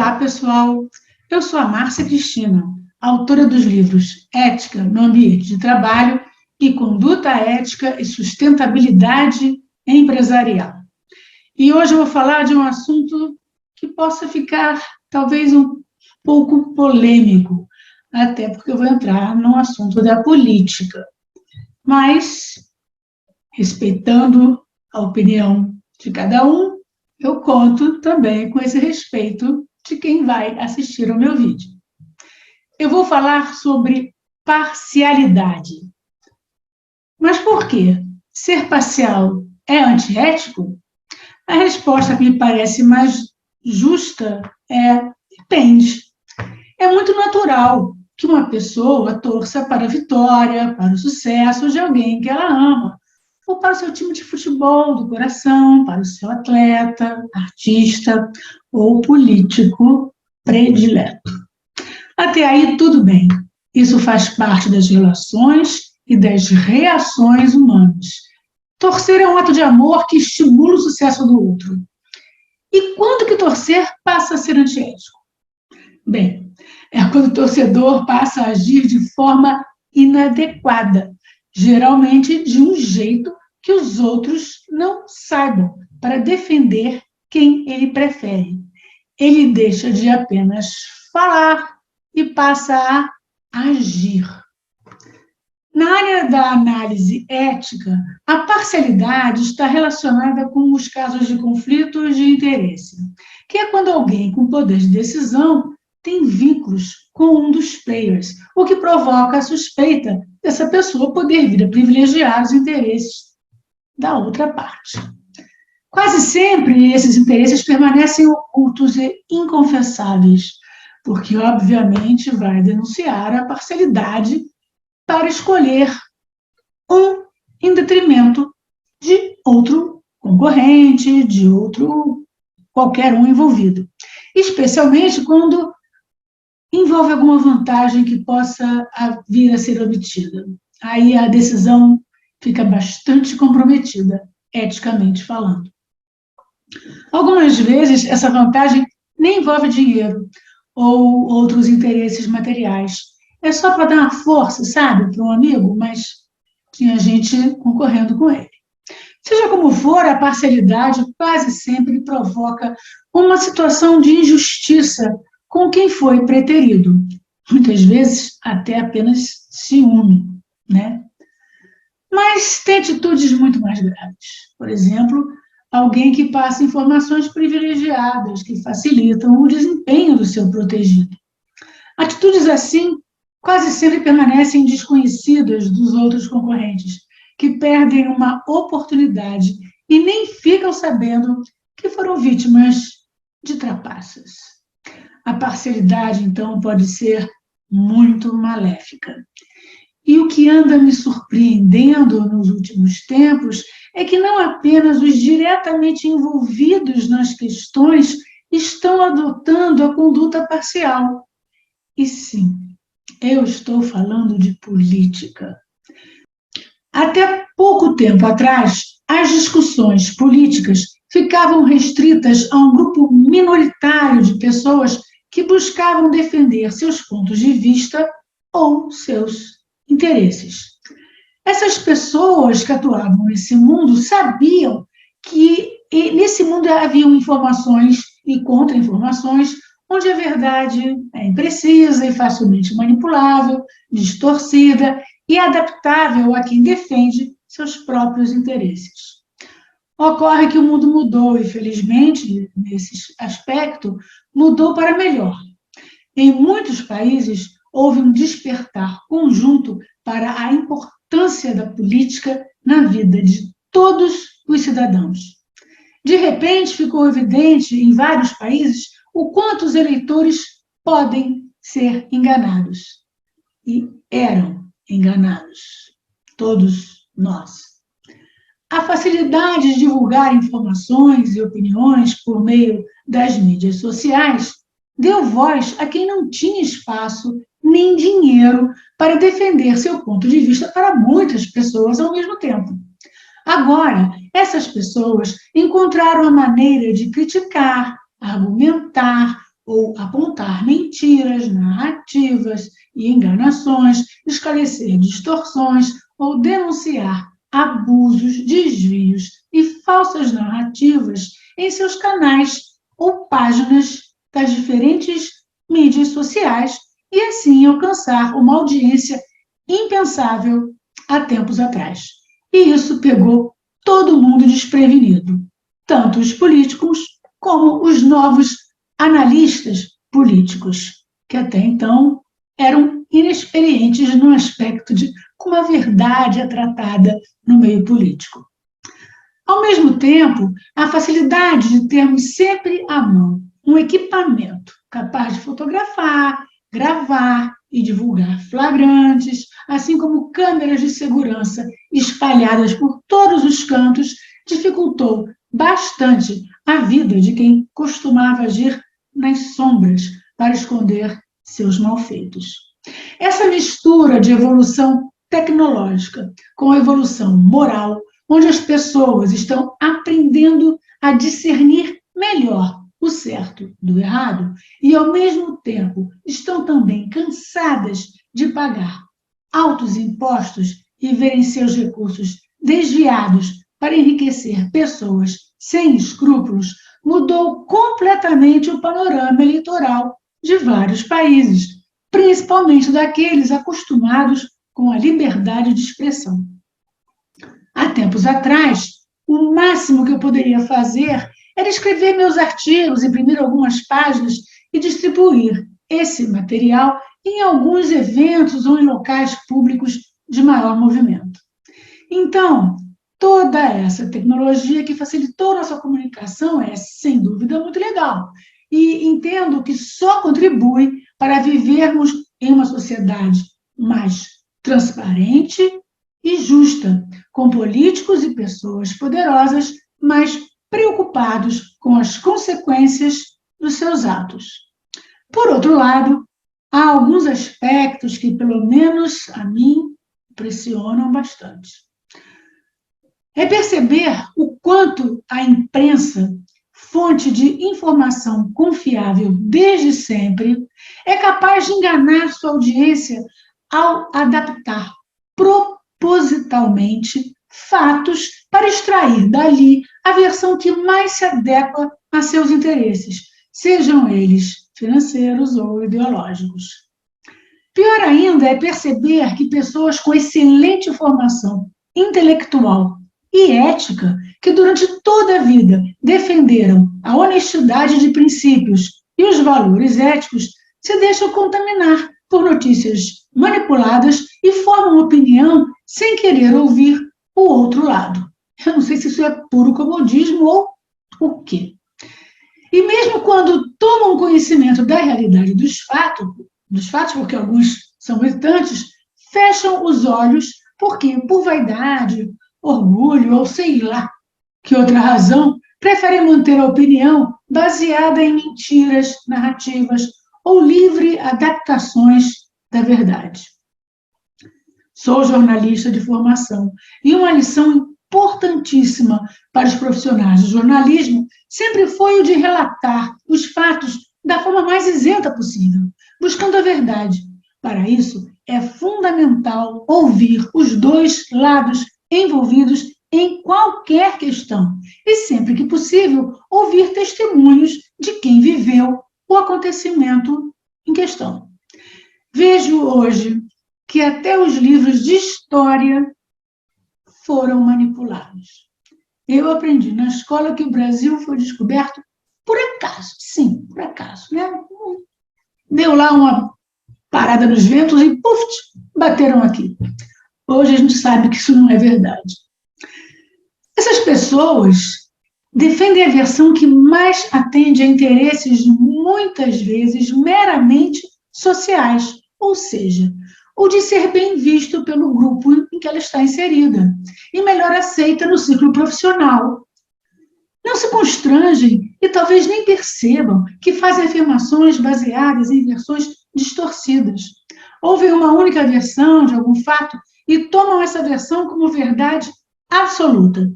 Olá, pessoal. Eu sou a Márcia Cristina, autora dos livros Ética no Ambiente de Trabalho e Conduta Ética e Sustentabilidade Empresarial. E hoje eu vou falar de um assunto que possa ficar talvez um pouco polêmico, até porque eu vou entrar no assunto da política. Mas, respeitando a opinião de cada um, eu conto também com esse respeito de quem vai assistir ao meu vídeo. Eu vou falar sobre parcialidade. Mas por quê? Ser parcial é antiético? A resposta que me parece mais justa é depende. É muito natural que uma pessoa torça para a vitória, para o sucesso de alguém que ela ama, ou para o seu time de futebol do coração, para o seu atleta, artista ou político predileto. Até aí, tudo bem. Isso faz parte das relações e das reações humanas. Torcer é um ato de amor que estimula o sucesso do outro. E quando que torcer passa a ser antiético? Bem, é quando o torcedor passa a agir de forma inadequada, geralmente de um jeito que os outros não saibam, para defender quem ele prefere. Ele deixa de apenas falar e passa a agir. Na área da análise ética, a parcialidade está relacionada com os casos de conflitos de interesse, que é quando alguém com poder de decisão tem vínculos com um dos players, o que provoca a suspeita dessa pessoa poder vir a privilegiar os interesses da outra parte. Quase sempre esses interesses permanecem ocultos e inconfessáveis, porque, obviamente, vai denunciar a parcialidade para escolher um em detrimento de outro concorrente, de outro qualquer um envolvido. Especialmente quando envolve alguma vantagem que possa vir a ser obtida. Aí a decisão fica bastante comprometida, eticamente falando. Algumas vezes, essa vantagem nem envolve dinheiro ou outros interesses materiais. É só para dar uma força, sabe, para um amigo, mas tinha gente concorrendo com ele. Seja como for, a parcialidade quase sempre provoca uma situação de injustiça com quem foi preterido. Muitas vezes, até apenas ciúme, né? Mas tem atitudes muito mais graves. Por exemplo, alguém que passa informações privilegiadas que facilitam o desempenho do seu protegido. Atitudes assim quase sempre permanecem desconhecidas dos outros concorrentes, que perdem uma oportunidade e nem ficam sabendo que foram vítimas de trapaças. A parcialidade, então, pode ser muito maléfica. E o que anda me surpreendendo nos últimos tempos é que não apenas os diretamente envolvidos nas questões estão adotando a conduta parcial. E sim, eu estou falando de política. Até pouco tempo atrás, as discussões políticas ficavam restritas a um grupo minoritário de pessoas que buscavam defender seus pontos de vista ou seus interesses. Essas pessoas que atuavam nesse mundo sabiam que nesse mundo haviam informações e contra-informações, onde a verdade é imprecisa e facilmente manipulável, distorcida e adaptável a quem defende seus próprios interesses. Ocorre que o mundo mudou e, felizmente, nesse aspecto, mudou para melhor. Em muitos países, houve um despertar conjunto para a importância da política na vida de todos os cidadãos. De repente, ficou evidente em vários países o quanto os eleitores podem ser enganados. E eram enganados, todos nós. A facilidade de divulgar informações e opiniões por meio das mídias sociais deu voz a quem não tinha espaço nem dinheiro para defender seu ponto de vista para muitas pessoas ao mesmo tempo. Agora, essas pessoas encontraram a maneira de criticar, argumentar ou apontar mentiras, narrativas e enganações, esclarecer distorções ou denunciar abusos, desvios e falsas narrativas em seus canais ou páginas das diferentes mídias sociais e assim alcançar uma audiência impensável há tempos atrás. E isso pegou todo mundo desprevenido, tanto os políticos como os novos analistas políticos, que até então eram inexperientes no aspecto de como a verdade é tratada no meio político. Ao mesmo tempo, a facilidade de termos sempre à mão um equipamento capaz de fotografar, gravar e divulgar flagrantes, assim como câmeras de segurança espalhadas por todos os cantos, dificultou bastante a vida de quem costumava agir nas sombras para esconder seus malfeitos. Essa mistura de evolução tecnológica com evolução moral, onde as pessoas estão aprendendo a discernir melhor o certo do errado e, ao mesmo tempo, estão também cansadas de pagar altos impostos e verem seus recursos desviados para enriquecer pessoas sem escrúpulos, mudou completamente o panorama eleitoral de vários países, principalmente daqueles acostumados com a liberdade de expressão. Há tempos atrás, o máximo que eu poderia fazer era escrever meus artigos, imprimir algumas páginas e distribuir esse material em alguns eventos ou em locais públicos de maior movimento. Então, toda essa tecnologia que facilitou nossa comunicação é, sem dúvida, muito legal. E entendo que só contribui para vivermos em uma sociedade mais transparente e justa, com políticos e pessoas poderosas, mas preocupados com as consequências dos seus atos. Por outro lado, há alguns aspectos que, pelo menos a mim, impressionam bastante. É perceber o quanto a imprensa, fonte de informação confiável desde sempre, é capaz de enganar sua audiência ao adaptar propositalmente fatos para extrair dali a versão que mais se adequa a seus interesses, sejam eles financeiros ou ideológicos. Pior ainda é perceber que pessoas com excelente formação intelectual e ética, que durante toda a vida defenderam a honestidade de princípios e os valores éticos, se deixam contaminar por notícias manipuladas e formam opinião sem querer ouvir o outro lado. Eu não sei se isso é puro comodismo ou o quê. E mesmo quando tomam conhecimento da realidade dos fatos, porque alguns são militantes, fecham os olhos porque, por vaidade, orgulho ou sei lá que outra razão, preferem manter a opinião baseada em mentiras, narrativas ou livre adaptações da verdade. Sou jornalista de formação e uma lição importantíssima para os profissionais do jornalismo sempre foi o de relatar os fatos da forma mais isenta possível, buscando a verdade. Para isso, é fundamental ouvir os dois lados envolvidos em qualquer questão e, sempre que possível, ouvir testemunhos de quem viveu o acontecimento em questão. Vejo hoje que até os livros de história foram manipulados. Eu aprendi na escola que o Brasil foi descoberto por acaso, sim, por acaso, né? Deu lá uma parada nos ventos e, puf, bateram aqui. Hoje a gente sabe que isso não é verdade. Essas pessoas defendem a versão que mais atende a interesses, muitas vezes, meramente sociais, ou seja, o de ser bem visto pelo grupo em que ela está inserida e melhor aceita no círculo profissional. Não se constrangem e talvez nem percebam que fazem afirmações baseadas em versões distorcidas. Ouvem uma única versão de algum fato e tomam essa versão como verdade absoluta.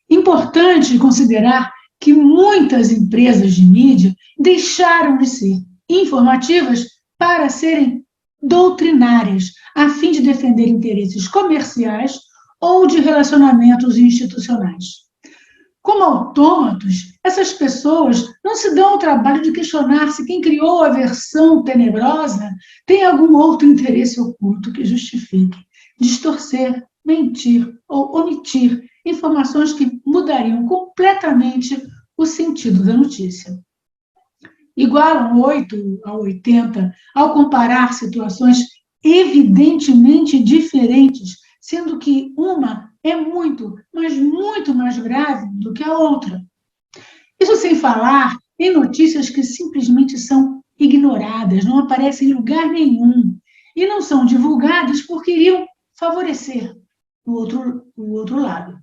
Importante considerar que muitas empresas de mídia deixaram de ser informativas para serem doutrinárias, a fim de defender interesses comerciais ou de relacionamentos institucionais. Como autômatos, essas pessoas não se dão ao trabalho de questionar se quem criou a versão tenebrosa tem algum outro interesse oculto que justifique distorcer, mentir ou omitir informações que mudariam completamente o sentido da notícia. Igualam 8 a 80 ao comparar situações evidentemente diferentes, sendo que uma é muito, mas muito mais grave do que a outra. Isso sem falar em notícias que simplesmente são ignoradas, não aparecem em lugar nenhum e não são divulgadas porque iriam favorecer o outro lado.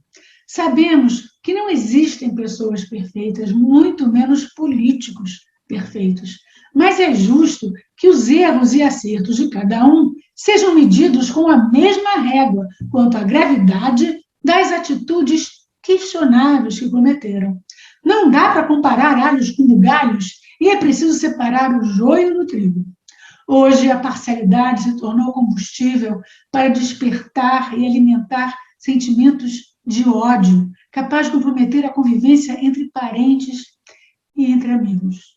Sabemos que não existem pessoas perfeitas, muito menos políticos perfeitos, mas é justo que os erros e acertos de cada um sejam medidos com a mesma régua quanto à gravidade das atitudes questionáveis que cometeram. Não dá para comparar alhos com bugalhos e é preciso separar o joio do trigo. Hoje, a parcialidade se tornou combustível para despertar e alimentar sentimentos de ódio, capaz de comprometer a convivência entre parentes e entre amigos.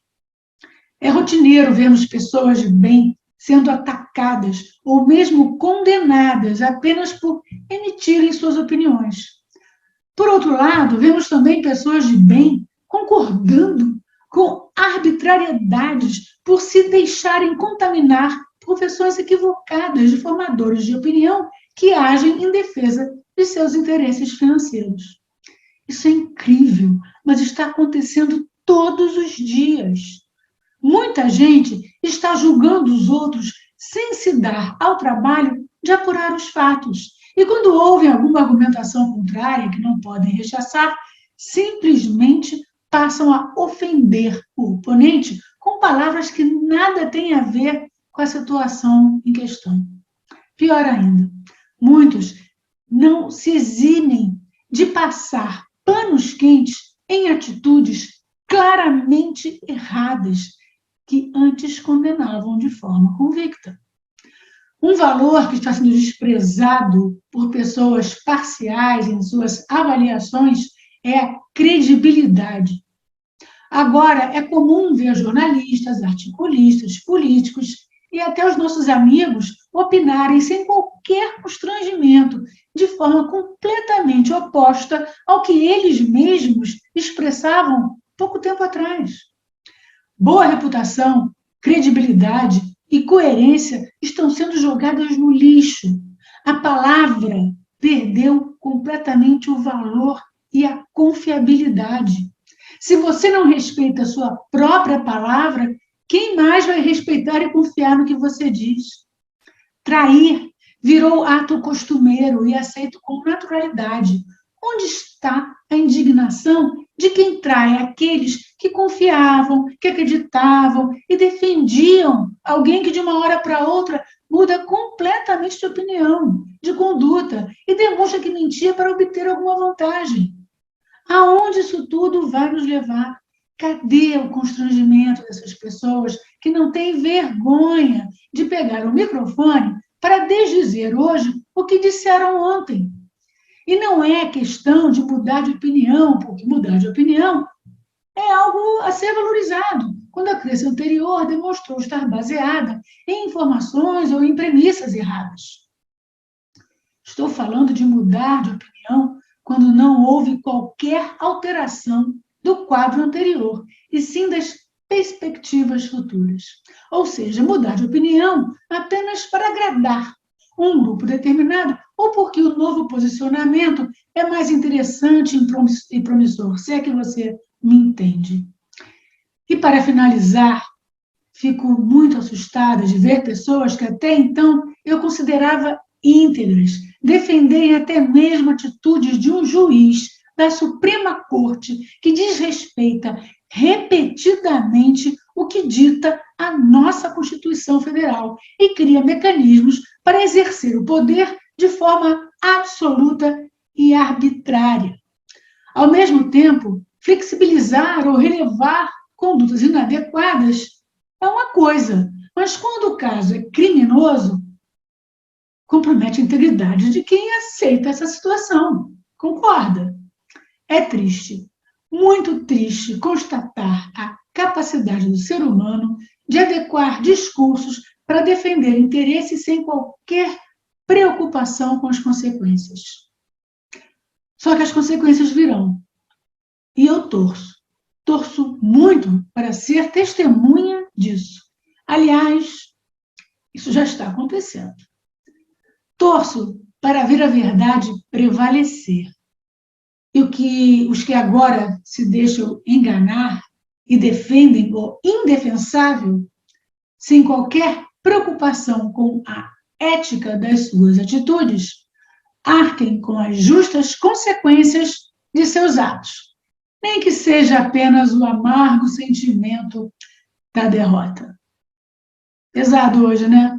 É rotineiro vermos pessoas de bem sendo atacadas ou mesmo condenadas apenas por emitirem suas opiniões. Por outro lado, vemos também pessoas de bem concordando com arbitrariedades por se deixarem contaminar por versões equivocadas de formadores de opinião que agem em defesa de seus interesses financeiros. Isso é incrível, mas está acontecendo todos os dias. Muita gente está julgando os outros sem se dar ao trabalho de apurar os fatos. E quando ouvem alguma argumentação contrária que não podem rechaçar, simplesmente passam a ofender o oponente com palavras que nada têm a ver com a situação em questão. Pior ainda, muitos não se eximem de passar panos quentes em atitudes claramente erradas que antes condenavam de forma convicta. Um valor que está sendo desprezado por pessoas parciais em suas avaliações é a credibilidade. Agora, é comum ver jornalistas, articulistas, políticos e até os nossos amigos opinarem sem qualquer constrangimento, de forma completamente oposta ao que eles mesmos expressavam pouco tempo atrás. Boa reputação, credibilidade e coerência estão sendo jogadas no lixo. A palavra perdeu completamente o valor e a confiabilidade. Se você não respeita a sua própria palavra, quem mais vai respeitar e confiar no que você diz? Trair virou ato costumeiro e aceito com naturalidade. Onde está a indignação de quem trai aqueles que confiavam, que acreditavam e defendiam alguém que de uma hora para outra muda completamente de opinião, de conduta e demonstra que mentia para obter alguma vantagem? Aonde isso tudo vai nos levar? Cadê o constrangimento dessas pessoas que não têm vergonha de pegar o microfone para desdizer hoje o que disseram ontem? E não é questão de mudar de opinião, porque mudar de opinião é algo a ser valorizado, quando a crença anterior demonstrou estar baseada em informações ou em premissas erradas. Estou falando de mudar de opinião quando não houve qualquer alteração do quadro anterior, e sim das perspectivas futuras. Ou seja, mudar de opinião apenas para agradar um grupo determinado ou porque o novo posicionamento é mais interessante e promissor, se é que você me entende. E para finalizar, fico muito assustada de ver pessoas que até então eu considerava íntegras defenderem até mesmo atitudes de um juiz da Suprema Corte que desrespeita repetidamente o que dita a nossa Constituição Federal e cria mecanismos para exercer o poder de forma absoluta e arbitrária. Ao mesmo tempo, flexibilizar ou relevar condutas inadequadas é uma coisa, mas quando o caso é criminoso, compromete a integridade de quem aceita essa situação. Concorda? É triste, muito triste constatar a capacidade do ser humano de adequar discursos para defender interesses sem qualquer preocupação com as consequências. Só que as consequências virão. E eu torço muito para ser testemunha disso. Aliás, isso já está acontecendo. Torço para ver a verdade prevalecer. E os que agora se deixam enganar e defendem o indefensável, sem qualquer preocupação com a ética das suas atitudes, arquem com as justas consequências de seus atos, nem que seja apenas o amargo sentimento da derrota. Pesado hoje, né?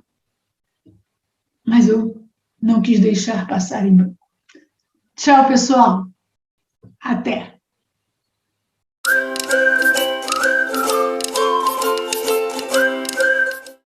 Mas eu não quis deixar passar em branco. Tchau, pessoal. Até!